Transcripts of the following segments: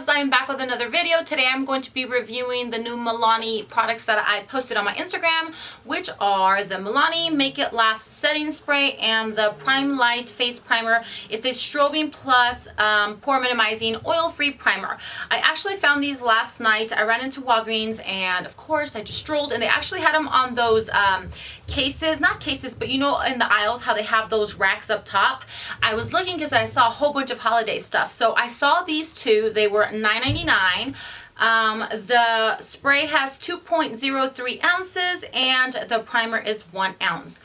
loves, I am back with another video. Today I'm going to be reviewing the new Milani products that I posted on my Instagram, which are the Milani Make It Last Setting Spray and the Prime Light Face Primer. It's a strobing plus pore minimizing oil-free primer. I actually found these last night. I ran into Walgreens and of course I just strolled and they actually had them on those cases, not cases, but you know in the aisles how they have those racks up top. I was looking because I saw a whole bunch of holiday stuff. So I saw these two. They were $9.99. The spray has 2.03 ounces and the primer is 1 ounce.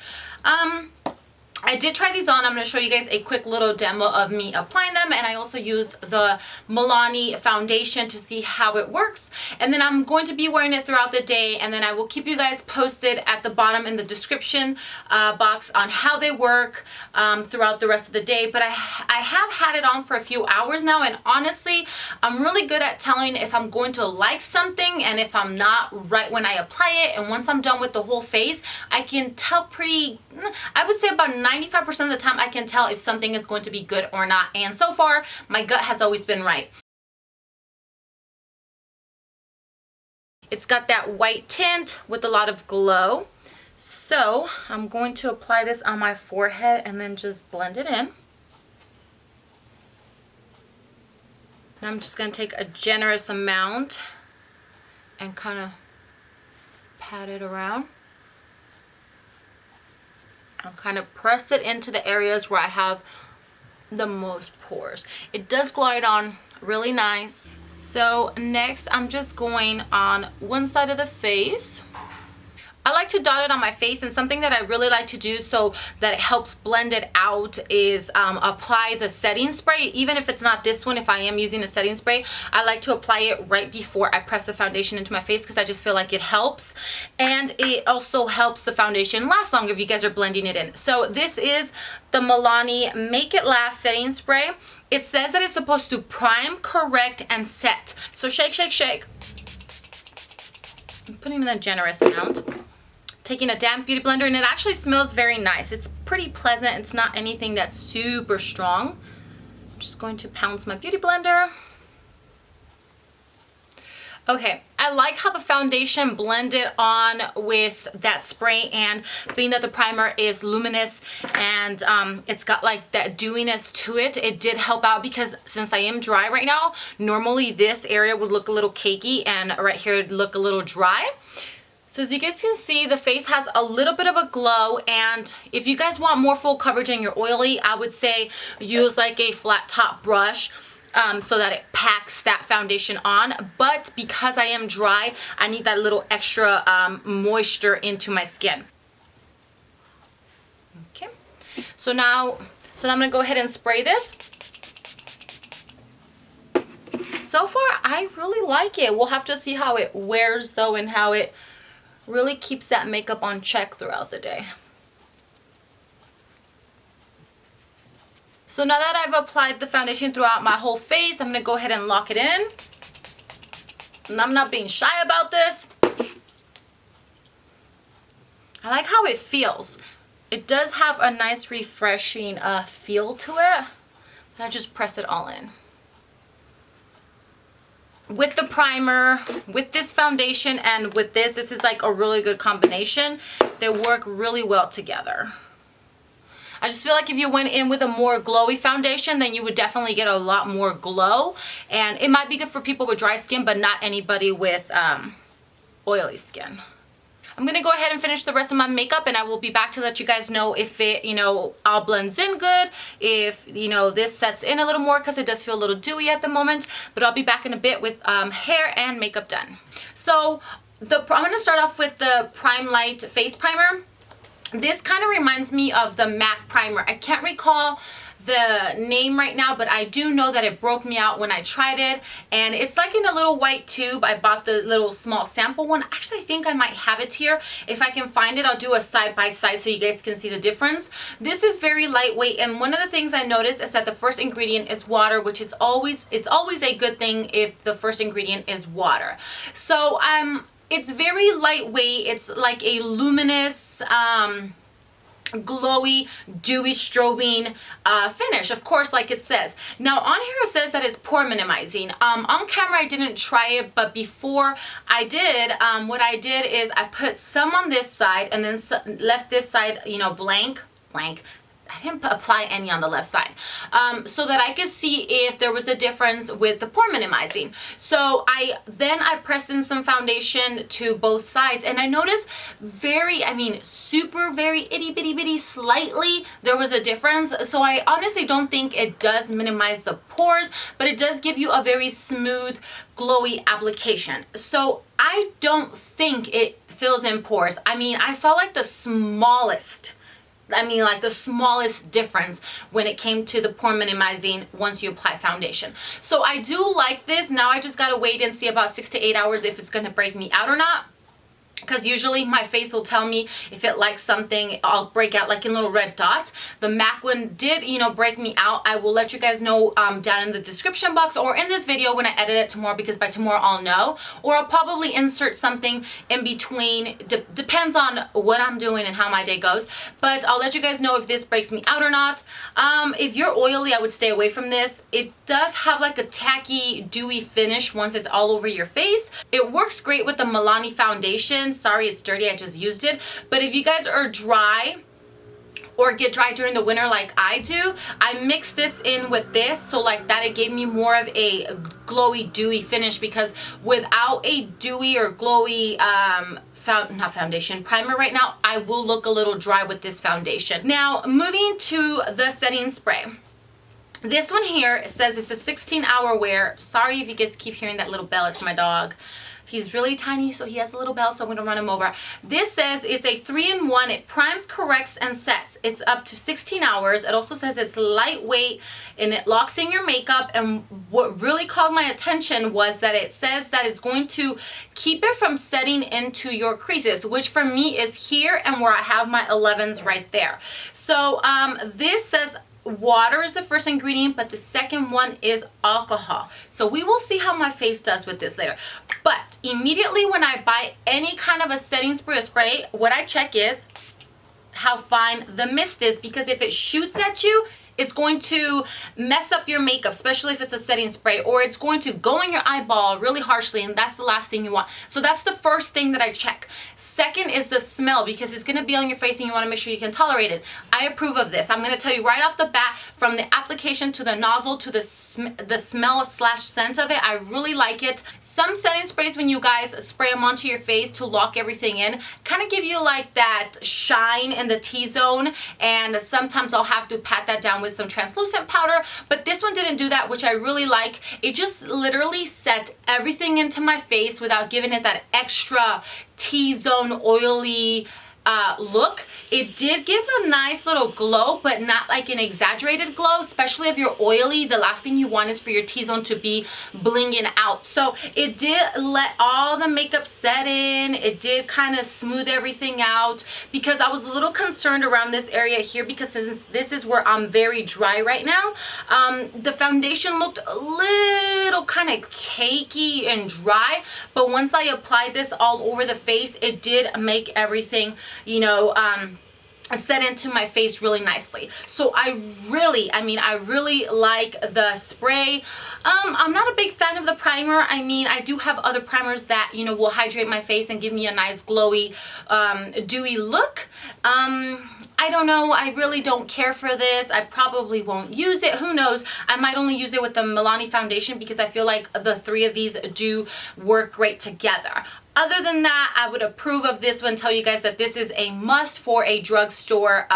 I did try these on. I'm going to show you guys a quick little demo of me applying them, and I also used the Milani foundation to see how it works, and then I'm going to be wearing it throughout the day, and then I will keep you guys posted at the bottom in the description box on how they work throughout the rest of the day. But I have had it on for a few hours now, and honestly I'm really good at telling if I'm going to like something and if I'm not right when I apply it. And once I'm done with the whole face, I can tell pretty, I would say about 95% of the time I can tell if something is going to be good or not, and so far my gut has always been right. It's got that white tint with a lot of glow. So I'm going to apply this on my forehead and then just blend it in. And I'm just going to take a generous amount and kind of pat it around. I'll kind of press it into the areas where I have the most pores. It does glide on really nice. So next I'm just going on one side of the face. I like to dot it on my face, and something that I really like to do so that it helps blend it out is apply the setting spray. Even if it's not this one, if I am using a setting spray, I like to apply it right before I press the foundation into my face because I just feel like it helps. And it also helps the foundation last longer if you guys are blending it in. So this is the Milani Make It Last Setting Spray. It says that it's supposed to prime, correct, and set. So shake, shake, shake. I'm putting in a generous amount. Taking a damp beauty blender, and it actually smells very nice. It's pretty pleasant. It's not anything that's super strong. I'm just going to pounce my beauty blender. Okay, I like how the foundation blended on with that spray, and being that the primer is luminous and it's got like that dewiness to it, it did help out because since I am dry right now, normally this area would look a little cakey and right here it'd look a little dry. So as you guys can see, the face has a little bit of a glow, and if you guys want more full coverage and you're oily, I would say use like a flat top brush so that it packs that foundation on. But because I am dry, I need that little extra moisture into my skin. Okay, so now I'm gonna go ahead and spray this. So far, I really like it. We'll have to see how it wears though, and how it really keeps that makeup on check throughout the day. So now that I've applied the foundation throughout my whole face, I'm going to go ahead and lock it in. And I'm not being shy about this. I like how it feels. It does have a nice refreshing feel to it. I just press it all in. With the primer, with this foundation, and with this is like a really good combination. They work really well together. I just feel like if you went in with a more glowy foundation, then you would definitely get a lot more glow. And it might be good for people with dry skin, but not anybody with oily skin. I'm going to go ahead and finish the rest of my makeup, and I will be back to let you guys know if it, all blends in good, if, this sets in a little more, because it does feel a little dewy at the moment. But I'll be back in a bit with hair and makeup done. So I'm going to start off with the Prime Light Face Primer. This kind of reminds me of the MAC primer. I can't recall the name right now, but I do know that it broke me out when I tried it, and it's like in a little white tube. I bought the little small sample one. Actually, I think I might have it here. If I can find it, I'll do a side by side so you guys can see the difference. This is very lightweight, and one of the things I noticed is that the first ingredient is water, which it's always a good thing if the first ingredient is water. So it's very lightweight. It's like a luminous glowy, dewy, strobing finish, of course, like it says. Now on here it says that it's pore minimizing. On camera I didn't try it, but before I did, what I did is I put some on this side and then left this side, you know, blank. I didn't apply any on the left side, so that I could see if there was a difference with the pore minimizing. So I pressed in some foundation to both sides, and I noticed very itty bitty slightly there was a difference. So I honestly don't think it does minimize the pores, but it does give you a very smooth, glowy application. So I don't think it fills in pores. I mean, I saw like the smallest difference when it came to the pore minimizing once you apply foundation. So I do like this. Now I just gotta wait and see about 6 to 8 hours if it's gonna break me out or not. Because usually my face will tell me if it likes something, I'll break out like in little red dots. The MAC one did, you know, break me out. I will let you guys know down in the description box or in this video when I edit it tomorrow, because by tomorrow I'll know. Or I'll probably insert something in between. Depends on what I'm doing and how my day goes. But I'll let you guys know if this breaks me out or not. If you're oily, I would stay away from this. It does have like a tacky, dewy finish once it's all over your face. It works great with the Milani foundation. Sorry, it's dirty, I just used it. But if you guys are dry or get dry during the winter like I do, I mix this in with this, so like that it gave me more of a glowy, dewy finish, because without a dewy or glowy primer right now, I will look a little dry with this foundation. Now moving to the setting spray. This one here says it's a 16-hour wear. Sorry if you guys keep hearing that little bell, it's my dog. He's really tiny, so he has a little bell, so I'm going to run him over. This says it's a 3-in-1. It primes, corrects, and sets. It's up to 16 hours. It also says it's lightweight, and it locks in your makeup. And what really called my attention was that it says that it's going to keep it from setting into your creases, which for me is here and where I have my 11s right there. So this says water is the first ingredient, but the second one is alcohol. So we will see how my face does with this later. But immediately when I buy any kind of a setting spray, what I check is how fine the mist is, because if it shoots at you, it's going to mess up your makeup, especially if it's a setting spray, or it's going to go in your eyeball really harshly, and that's the last thing you want. So that's the first thing that I check. Second is the smell, because it's going to be on your face and you want to make sure you can tolerate it. I approve of this. I'm going to tell you right off the bat, from the application to the nozzle to the smell/scent of it, I really like it. Some setting sprays, when you guys spray them onto your face to lock everything in, kind of give you like that shine in the T-zone, and sometimes I'll have to pat that down with some translucent powder, but this one didn't do that, which I really like. It just literally set everything into my face without giving it that extra T-zone oily look. It did give a nice little glow, but not like an exaggerated glow, especially if you're oily. The last thing you want is for your T-zone to be blinging out. So it did let all the makeup set in. It did kind of smooth everything out, because I was a little concerned around this area here, because this is where I'm very dry right now. The foundation looked a little kind of cakey and dry, but once I applied this all over the face, it did make everything, you know, set into my face really nicely. So I really like the spray. I'm not a big fan of the primer. I mean, I do have other primers that, you know, will hydrate my face and give me a nice glowy, dewy look. I don't know. I really don't care for this. I probably won't use it. Who knows? I might only use it with the Milani foundation, because I feel like the three of these do work great together. Other than that, I would approve of this one, tell you guys that this is a must for a drugstore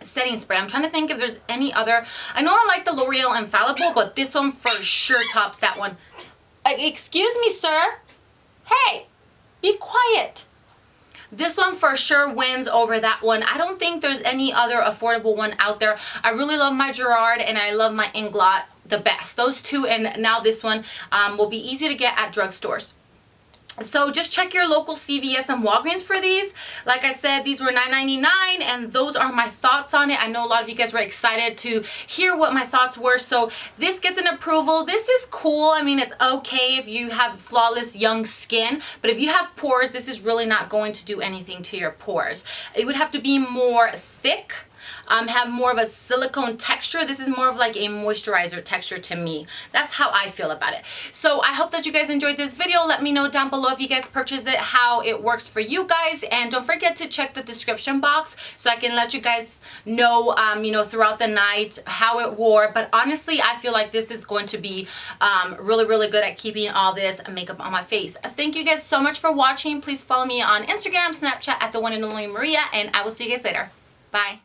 setting spray. I'm trying to think if there's any other. I know I like the L'Oreal Infallible, but this one for sure tops that one. Excuse me, sir. Hey, be quiet. This one for sure wins over that one. I don't think there's any other affordable one out there. I really love my GERARD and I love my Inglot the best. Those two, and now this one will be easy to get at drugstores. So just check your local CVS and Walgreens for these. Like I said, these were $9.99, and those are my thoughts on it. I know a lot of you guys were excited to hear what my thoughts were. So this gets an approval. This is cool. I mean, it's okay if you have flawless young skin, but if you have pores, this is really not going to do anything to your pores. It would have to be more thick. Have more of a silicone texture. This is more of like a moisturizer texture to me. That's how I feel about it. So I hope that you guys enjoyed this video. Let me know down below if you guys purchase it, how it works for you guys. And don't forget to check the description box so I can let you guys know, you know, throughout the night how it wore. But honestly, I feel like this is going to be really, really good at keeping all this makeup on my face. Thank you guys so much for watching. Please follow me on Instagram, Snapchat at the one and only Maria, and I will see you guys later. Bye.